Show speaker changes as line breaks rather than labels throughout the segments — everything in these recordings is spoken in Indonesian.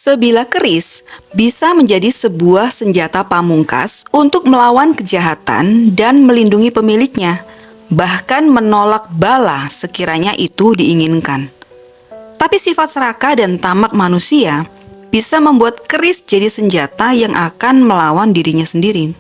Sebilah keris bisa menjadi sebuah senjata pamungkas untuk melawan kejahatan dan melindungi pemiliknya, bahkan menolak bala sekiranya itu diinginkan. Tapi sifat serakah dan tamak manusia bisa membuat keris jadi senjata yang akan melawan dirinya sendiri.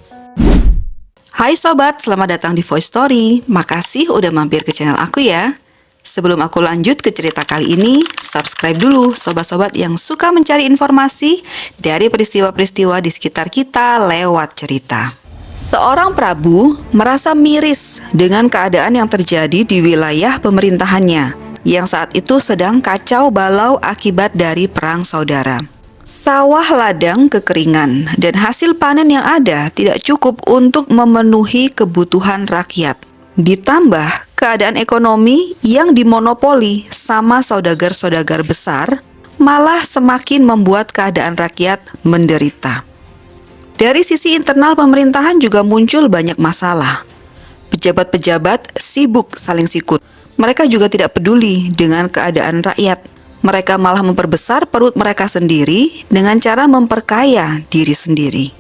Hai sobat, selamat datang di Voice Story. Makasih udah mampir ke channel aku ya. Sebelum aku lanjut ke cerita kali ini, subscribe dulu sobat-sobat yang suka mencari informasi dari peristiwa-peristiwa di sekitar kita lewat cerita. Seorang prabu merasa miris dengan keadaan yang terjadi di wilayah pemerintahannya, yang saat itu sedang kacau balau akibat dari perang saudara. Sawah ladang kekeringan dan hasil panen yang ada tidak cukup untuk memenuhi kebutuhan rakyat. Ditambah keadaan ekonomi yang dimonopoli sama saudagar-saudagar besar malah semakin membuat keadaan rakyat menderita. Dari sisi internal pemerintahan juga muncul banyak masalah. Pejabat-pejabat sibuk saling sikut. Mereka juga tidak peduli dengan keadaan rakyat. Mereka malah memperbesar perut mereka sendiri dengan cara memperkaya diri sendiri.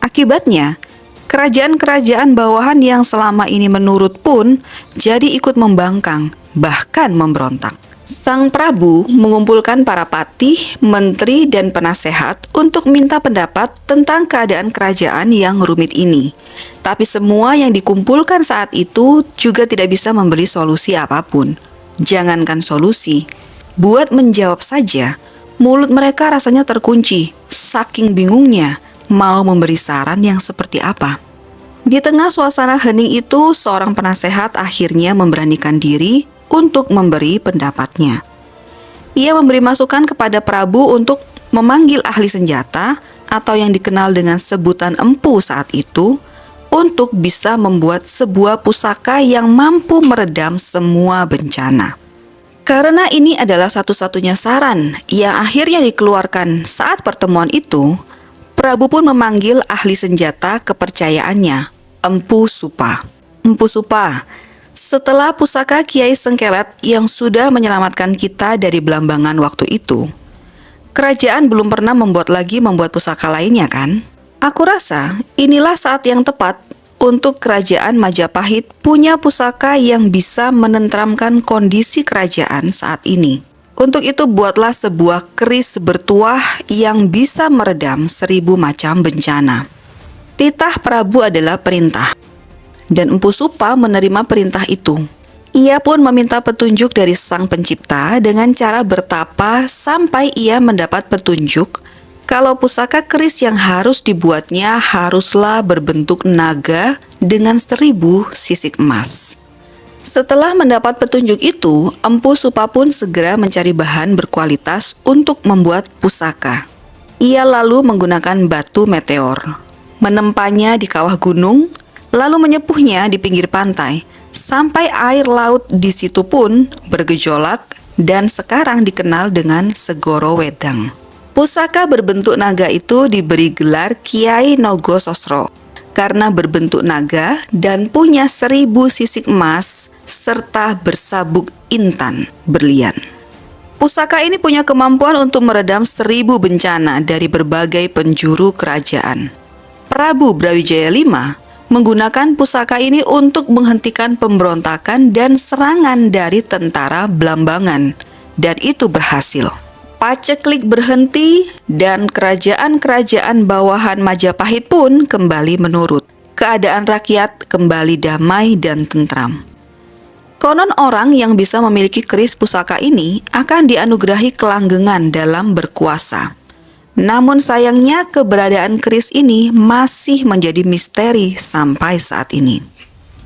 Akibatnya, kerajaan-kerajaan bawahan yang selama ini menurut pun jadi ikut membangkang, bahkan memberontak. Sang Prabu mengumpulkan para patih, menteri, dan penasehat untuk minta pendapat tentang keadaan kerajaan yang rumit ini. Tapi semua yang dikumpulkan saat itu juga tidak bisa memberi solusi apapun. Jangankan solusi, buat menjawab saja, mulut mereka rasanya terkunci, saking bingungnya mau memberi saran yang seperti apa. Di tengah suasana hening itu, seorang penasehat akhirnya memberanikan diri untuk memberi pendapatnya. Ia memberi masukan kepada Prabu untuk memanggil ahli senjata atau yang dikenal dengan sebutan empu saat itu untuk bisa membuat sebuah pusaka yang mampu meredam semua bencana. Karena ini adalah satu-satunya saran yang akhirnya dikeluarkan saat pertemuan itu, Prabu pun memanggil ahli senjata kepercayaannya, Empu Supa. Empu Supa, setelah pusaka Kiai Sengkelet yang sudah menyelamatkan kita dari Belambangan waktu itu, kerajaan belum pernah membuat pusaka lainnya kan? Aku rasa inilah saat yang tepat untuk kerajaan Majapahit punya pusaka yang bisa menenteramkan kondisi kerajaan saat ini. Untuk itu buatlah sebuah keris bertuah yang bisa meredam 1000 macam bencana. Titah Prabu adalah perintah, dan Empu Supa menerima perintah itu. Ia pun meminta petunjuk dari Sang Pencipta dengan cara bertapa sampai ia mendapat petunjuk kalau pusaka keris yang harus dibuatnya haruslah berbentuk naga dengan 1000 sisik emas. Setelah mendapat petunjuk itu, Empu Supa pun segera mencari bahan berkualitas untuk membuat pusaka. Ia lalu menggunakan batu meteor, menempanya di kawah gunung, lalu menyepuhnya di pinggir pantai, sampai air laut di situ pun bergejolak dan sekarang dikenal dengan Segoro Wedang. Pusaka berbentuk naga itu diberi gelar Kiai Nogososro karena berbentuk naga dan punya 1000 sisik emas serta bersabuk intan berlian. Pusaka ini punya kemampuan untuk meredam 1000 bencana dari berbagai penjuru kerajaan. Prabu Brawijaya V menggunakan pusaka ini untuk menghentikan pemberontakan dan serangan dari tentara Belambangan, dan itu berhasil. Paceklik berhenti dan kerajaan-kerajaan bawahan Majapahit pun kembali menurut. Keadaan rakyat kembali damai dan tentram. Konon orang yang bisa memiliki keris pusaka ini akan dianugerahi kelanggengan dalam berkuasa. Namun sayangnya keberadaan keris ini masih menjadi misteri sampai saat ini.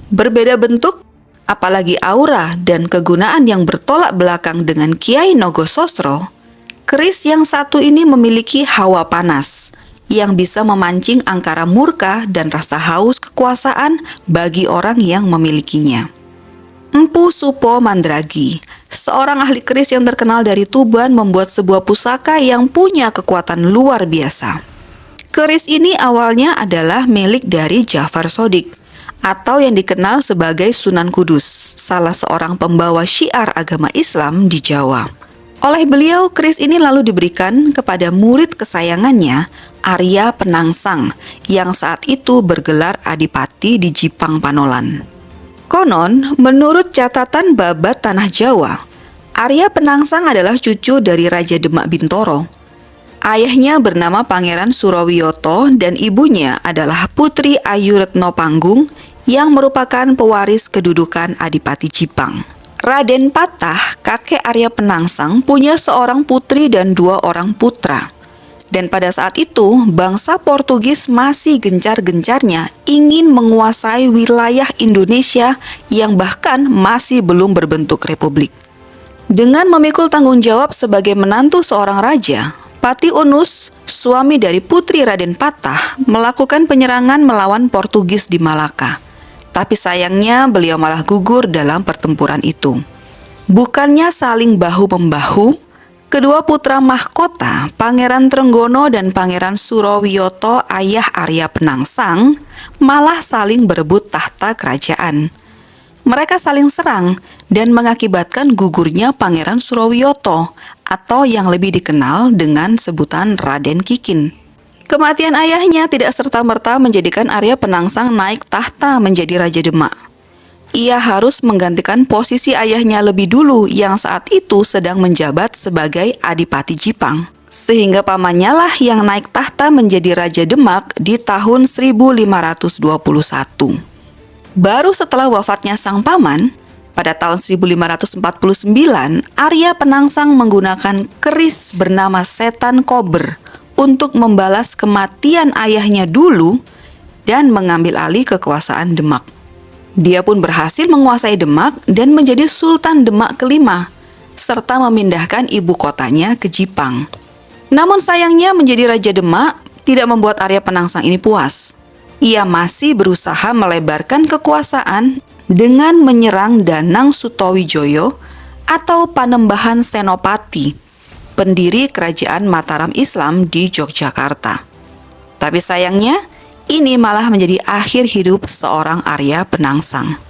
Berbeda bentuk, apalagi aura dan kegunaan yang bertolak belakang dengan Kiai Nogososro, keris yang satu ini memiliki hawa panas yang bisa memancing angkara murka dan rasa haus kekuasaan bagi orang yang memilikinya. Empu Supo Mandragi, seorang ahli keris yang terkenal dari Tuban, membuat sebuah pusaka yang punya kekuatan luar biasa. Keris ini awalnya adalah milik dari Jafar Sodik, atau yang dikenal sebagai Sunan Kudus, salah seorang pembawa syiar agama Islam di Jawa. Oleh beliau, keris ini lalu diberikan kepada murid kesayangannya, Arya Penangsang, yang saat itu bergelar Adipati di Jipang Panolan. Konon, menurut catatan Babat Tanah Jawa, Arya Penangsang adalah cucu dari Raja Demak Bintoro. Ayahnya bernama Pangeran Surawiyoto dan ibunya adalah Putri Ayu Retno Panggung yang merupakan pewaris kedudukan Adipati Jipang. Raden Patah, kakek Arya Penangsang, punya seorang putri dan 2 orang putra. Dan pada saat itu, bangsa Portugis masih gencar-gencarnya ingin menguasai wilayah Indonesia yang bahkan masih belum berbentuk republik. Dengan memikul tanggung jawab sebagai menantu seorang raja, Pati Unus, suami dari putri Raden Patah, melakukan penyerangan melawan Portugis di Malaka. Tapi sayangnya beliau malah gugur dalam pertempuran itu. Bukannya saling bahu-membahu, kedua putra mahkota, Pangeran Trenggono dan Pangeran Surawiyoto ayah Arya Penangsang, malah saling berebut tahta kerajaan. Mereka saling serang dan mengakibatkan gugurnya Pangeran Surawiyoto atau yang lebih dikenal dengan sebutan Raden Kikin. Kematian ayahnya tidak serta-merta menjadikan Arya Penangsang naik tahta menjadi Raja Demak. Ia harus menggantikan posisi ayahnya lebih dulu yang saat itu sedang menjabat sebagai Adipati Jipang. Sehingga pamannya lah yang naik tahta menjadi Raja Demak di tahun 1521. Baru setelah wafatnya sang paman, pada tahun 1549, Arya Penangsang menggunakan keris bernama Setan Kober untuk membalas kematian ayahnya dulu dan mengambil alih kekuasaan Demak. Dia pun berhasil menguasai Demak dan menjadi Sultan Demak kelima, serta memindahkan ibu kotanya ke Jipang. Namun sayangnya menjadi Raja Demak tidak membuat Arya Penangsang ini puas. Ia masih berusaha melebarkan kekuasaan dengan menyerang Danang Sutawijoyo atau Panembahan Senopati, pendiri kerajaan Mataram Islam di Yogyakarta. Tapi sayangnya, ini malah menjadi akhir hidup seorang Arya Penangsang.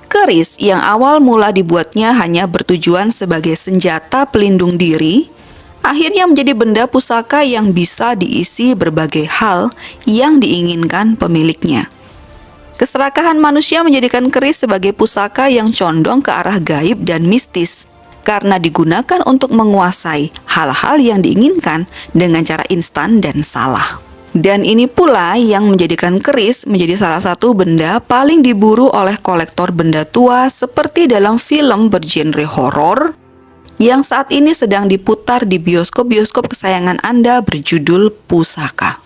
Keris yang awal mula dibuatnya hanya bertujuan sebagai senjata pelindung diri, akhirnya menjadi benda pusaka yang bisa diisi berbagai hal yang diinginkan pemiliknya. Keserakahan manusia menjadikan keris sebagai pusaka yang condong ke arah gaib dan mistis, karena digunakan untuk menguasai hal-hal yang diinginkan dengan cara instan dan salah. Dan ini pula yang menjadikan keris menjadi salah satu benda paling diburu oleh kolektor benda tua seperti dalam film bergenre horor yang saat ini sedang diputar di bioskop-bioskop kesayangan Anda berjudul Pusaka.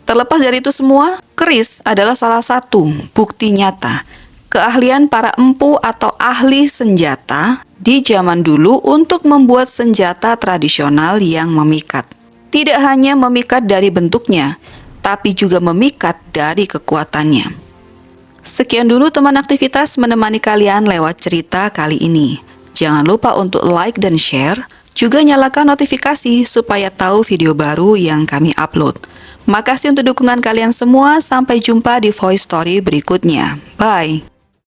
Terlepas dari itu semua, keris adalah salah satu bukti nyata keahlian para empu atau ahli senjata di zaman dulu untuk membuat senjata tradisional yang memikat. Tidak hanya memikat dari bentuknya, tapi juga memikat dari kekuatannya. Sekian dulu teman aktivitas menemani kalian lewat cerita kali ini. Jangan lupa untuk like dan share, juga nyalakan notifikasi supaya tahu video baru yang kami upload. Makasih untuk dukungan kalian semua, sampai jumpa di voice story berikutnya. Bye!